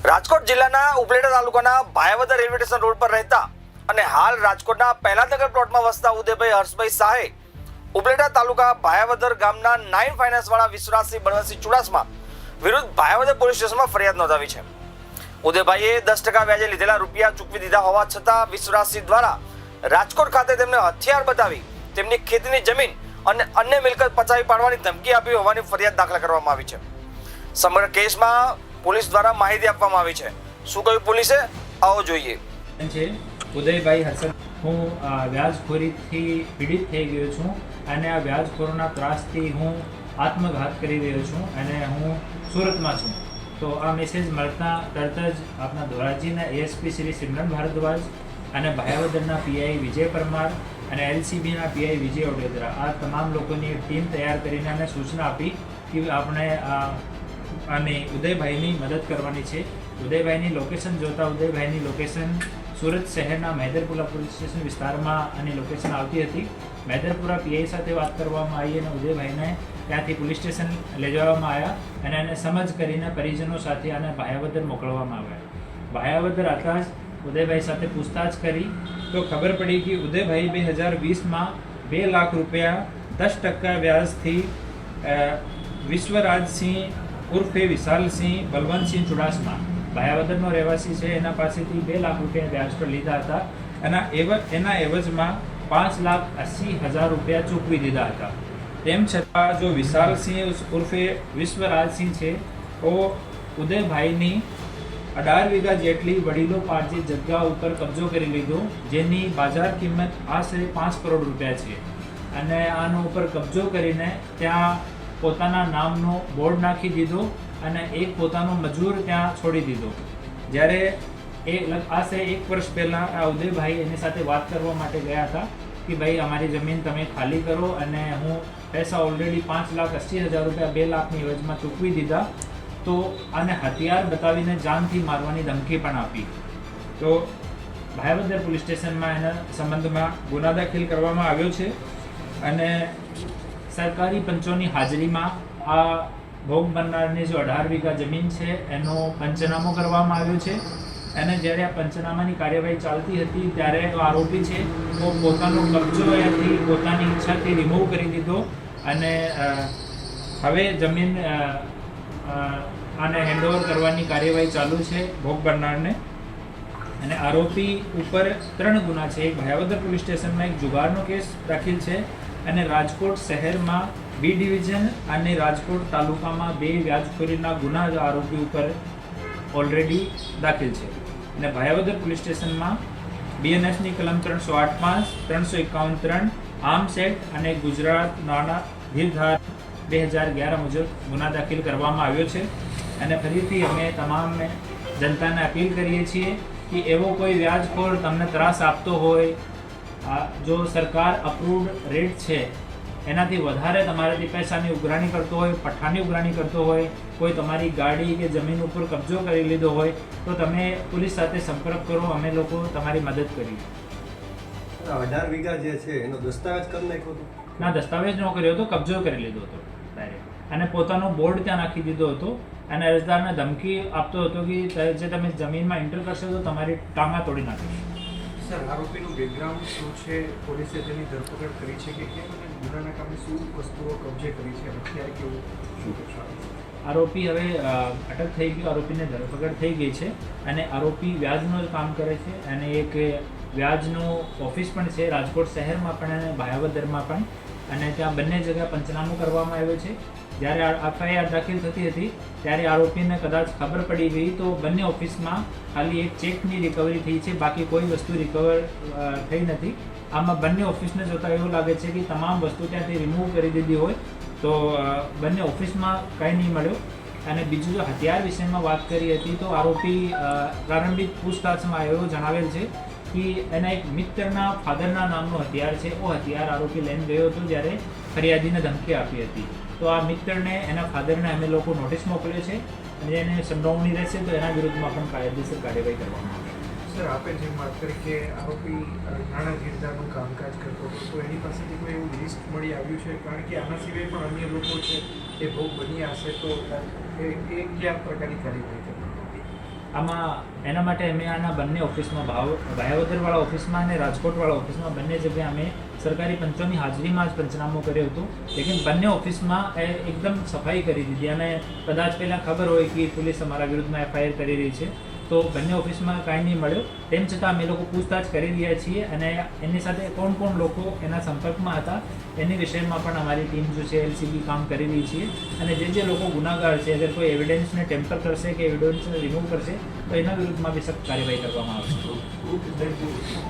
રાજકોટ જિલ્લાના ઉપલેટા તાલુકાના Bhayavadar railway station road પર રહેતા અને હાલ રાજકોટના પહેલાનગર પ્લોટમાં વસતા ઉદયભાઈ હર્ષભાઈ શાહે ઉપલેટા તાલુકા ભાયાવદર ગામના 9 ફાઇનાન્સ વાળા વિશ્વાસસિંહ બળવંતસિંહ ચુડાસમા વિરુદ્ધ ભાયાવદર પોલીસ સ્ટેશનમાં ફરિયાદ નોંધાવી છે। ઉદયભાઈએ 10% વ્યાજે લીધેલા રૂપિયા ચૂકવી દીધા હોવા છતાં વિશ્વાસસિંહ દ્વારા રાજકોટ ખાતે તેમને હથિયાર બતાવી તેમની ખેતીની જમીન અને અન્ય મિલકત પચાવી પાડવાની ધમકી આપી હોવાની ફરિયાદ દાખલ કરવામાં આવી છે। સમગ્ર કેસમાં પોલીસ દ્વારા માહિતી આપવામાં આવી છે। શું કહ્યું પોલીસે, આવો જોઈએ। ઉદયભાઈ હર્ષદ, હું વ્યાજખોરીથી પીડિત થઈ ગયો છું અને આ વ્યાજખોરોના ત્રાસથી હું આત્મઘાત કરી રહ્યો છું અને હું સુરતમાં છું। તો આ મેસેજ મળતા તરત જ આપણા ધોરાજીના એએસપી શ્રી સિમરન ભારદ્વાજ અને ભાયાવદરના પીઆઈ વિજય પરમાર અને એલસીબીના પીઆઈ વિજય ઓડેદરા આ તમામ લોકોની ટીમ તૈયાર કરીને અને સૂચના આપી કે આપણે અને ઉદયભાઈની મદદ કરવાની છે। ઉદયભાઈની લોકેશન જોતા ઉદયભાઈની લોકેશન સુરત શહેરના મહેદરપુરા પોલીસ સ્ટેશન વિસ્તારમાં આની લોકેશન આવતી હતી। મહેદરપુરા પીઆઈ સાથે વાત કરવામાં આવી અને ઉદયભાઈને ત્યાંથી પોલીસ સ્ટેશન લઈ જવામાં આવ્યા અને એને સમજ કરીને પરિજનો સાથે આને ભાયાવદર મોકલવામાં આવ્યા। ભાયાવદર આવતા જ ઉદયભાઈ સાથે પૂછતાછ કરી તો ખબર પડી કે ઉદયભાઈ 2020માં 2 લાખ રૂપિયા 10% વ્યાજથી વિશ્વરાજસિંહ ઉર્ફે વિશાલસિંહ બલવંતસિંહ ચુડાસમા ભાયાવદરનો રહેવાસી છે એના પાસેથી 2 લાખ રૂપિયા વ્યાજ પર લીધા હતા અને એના એવજમાં 5,80,000 રૂપિયા ચૂકવી દીધા હતા। તેમ છતાં જો વિશાલસિંહ ઉર્ફે વિશ્વરાજસિંહ છે તો ઉદયભાઈની 18 વીઘા જેટલી વડીલો પાર્જિત જગ્યા ઉપર કબજો કરી લીધો, જેની બજાર કિંમત આશરે 5 કરોડ રૂપિયા છે અને આનો ઉપર કબજો કરીને ત્યાં પોતાના નામનો બોર્ડ નાખી દીધો અને એક પોતાનો મજૂર ત્યાં છોડી દીધો। જ્યારે આશરે 1 વર્ષ પહેલાં આ ઉદયભાઈ એની સાથે વાત કરવા માટે ગયા હતા કે ભાઈ અમારી જમીન તમે ખાલી કરો અને હું પૈસા ઓલરેડી 5,80,000 રૂપિયા 2 લાખની એવજમાં ચૂકવી દીધા, તો આને હથિયાર બતાવીને જાનથી મારવાની ધમકી પણ આપી। તો ભાયાવદર પોલીસ સ્ટેશનમાં એના સંબંધમાં ગુનો દાખલ કરવામાં આવ્યો છે અને સરકારી પંચોની હાજરીમાં આ ભોગ બનનારની જો 18 વીઘા જમીન છે એનો પંચનામો કરવામાં આવ્યો છે અને જ્યારે આ પંચનામાની કાર્યવાહી ચાલતી હતી ત્યારે આરોપી છે તો પોતાનો કબજો એથી પોતાની ઈચ્છાથી રિમૂવ કરી દીધો અને હવે જમીન આને હેન્ડઓવર કરવાની કાર્યવાહી ચાલુ છે ભોગ બનનારને। અને આરોપી ઉપર 3 ગુના છે। એક ભાયાવદર પોલીસ સ્ટેશનમાં એક જુગારનો કેસ દાખલ છે અને રાજકોટ શહેરમાં બી ડિવિઝન અને રાજકોટ તાલુકામાં 2 વ્યાજખોરીના ગુના આરોપી ઉપર ઓલરેડી દાખલ છે અને ભાયાવદર પોલીસ સ્ટેશનમાં બીએનએસની કલમ 308(5), 351(3) આર્મ્સ એક્ટ અને ગુજરાત નાણાં ધીરધાર 2011 મુજબ ગુના દાખલ કરવામાં આવ્યો છે। અને ફરીથી અમે તમામ જનતાને અપીલ કરીએ છીએ કે એવો કોઈ વ્યાજખોર તમને ત્રાસ આપતો હોય, જો સરકાર અપ્રૂવડ રેટ છે એનાથી વધારે તમારાથી પૈસાની ઉઘરાણી કરતો હોય, પઠ્ઠાની ઉઘરાણી કરતો હોય, કોઈ તમારી ગાડી કે જમીન ઉપર કબજો કરી લીધો હોય તો તમે પોલીસ સાથે સંપર્ક કરો, અમે લોકો તમારી મદદ કરીએ। 18 વીઘા જે છે એનો દસ્તાવેજ કરી નાખ્યો હતો? ના, દસ્તાવેજ ન કર્યો હતો, કબજો કરી લીધો હતો ડાયરેક્ટ અને પોતાનો બોર્ડ ત્યાં નાખી દીધો હતો અને અરજદારને ધમકી આપતો હતો કે જે તમે જમીનમાં એન્ટર કરશો તો તમારી ટાંગા તોડી નાખીશ। સર, આરોપીનું બેકગ્રાઉન્ડ શું છે? પોલીસે તેની ધરપકડ કરી છે કે કેમ અને ગુનાના કામે શું વસ્તુઓ કબજે કરી છે? અત્યારે કેવું શું કહેશો? આરોપી હવે અટક થઈ ગયો, આરોપીને ધરપકડ થઈ ગઈ છે અને આરોપી વ્યાજનું જ કામ કરે છે અને એક વ્યાજનું ઓફિસ પણ છે રાજકોટ શહેરમાં પણ અને ભાયાવદરમાં પણ, અને ત્યાં બંને જગ્યા પંચનામો કરવામાં આવ્યો છે। જ્યારે એફઆઈઆર દાખલ થતી હતી ત્યારે આરોપીને કદાચ ખબર પડી ગઈ તો બંને ઓફિસમાં ખાલી એક ચેકની રિકવરી થઈ છે, બાકી કોઈ વસ્તુ રિકવર થઈ નથી। આમાં બંને ઓફિસને જોતાં એવું લાગે છે કે તમામ વસ્તુ ત્યાંથી રિમૂવ કરી દીધી હોય, તો બંને ઓફિસમાં કંઈ નહીં મળ્યો। અને બીજું જો હથિયાર વિષયમાં વાત કરી હતી તો આરોપી પ્રારંભિક પૂછતાછમાં એવું જણાવેલ છે કે એના એક મિત્રના ફાધરના નામનું હથિયાર છે, वो હથિયાર આરોપી લઈને ગયો હતો જ્યારે ફરિયાદીને ધમકી આપી હતી। તો આ મિત્રને એના ફાધરને અમે લોકો નોટિસ મોકલ્યો છે અને એને સંડોવણી રહેશે તો એના વિરુદ્ધમાં પણ કાયદેસર કાર્યવાહી કરવામાં આવશે। સર, આપે જેમ વાત કરી કે આરોપી નાણાં ગીરદારનું કામકાજ કરતો હતો, તો એની પાસેથી કોઈ એવું લિસ્ટ મળી આવ્યું છે? કારણ કે આના સિવાય પણ અન્ય લોકો છે એ ભોગ બન્યા હશે, તો એ કયા પ્રકારની કાર્યવાહી કરવી? આમાં એના માટે અમે આના બંને ઓફિસમાં ભાયાવદરવાળા ઓફિસમાં અને રાજકોટવાળા ઓફિસમાં બંને જગ્યાએ અમે સરકારી પંચોની હાજરીમાં જ પંચનામું કર્યું હતું. લેકિન બંને ઓફિસમાં એકદમ સફાઈ કરી દીધી અને કદાચ પહેલાં ખબર હોય કે પોલીસ અમારા વિરુદ્ધમાં FIR કરી રહી છે, તો બંને ઓફિસમાં કાંઈ નહીં મળ્યું. તેમ છતાં અમે લોકો પૂછતાછ કરી રહ્યા છીએ અને એની સાથે કોણ કોણ લોકો એના સંપર્કમાં હતા એની વિષયમાં પણ અમારી ટીમ જો છે LCB કામ કરી રહી છીએ. અને જે લોકો ગુનાગાર છે, અગર કોઈ એવિડન્સને ટેમ્પર કરશે કે એવિડન્સને રિમૂવ કરશે તો એના વિરુદ્ધમાં બી સખ્ત કાર્યવાહી કરવામાં આવશે.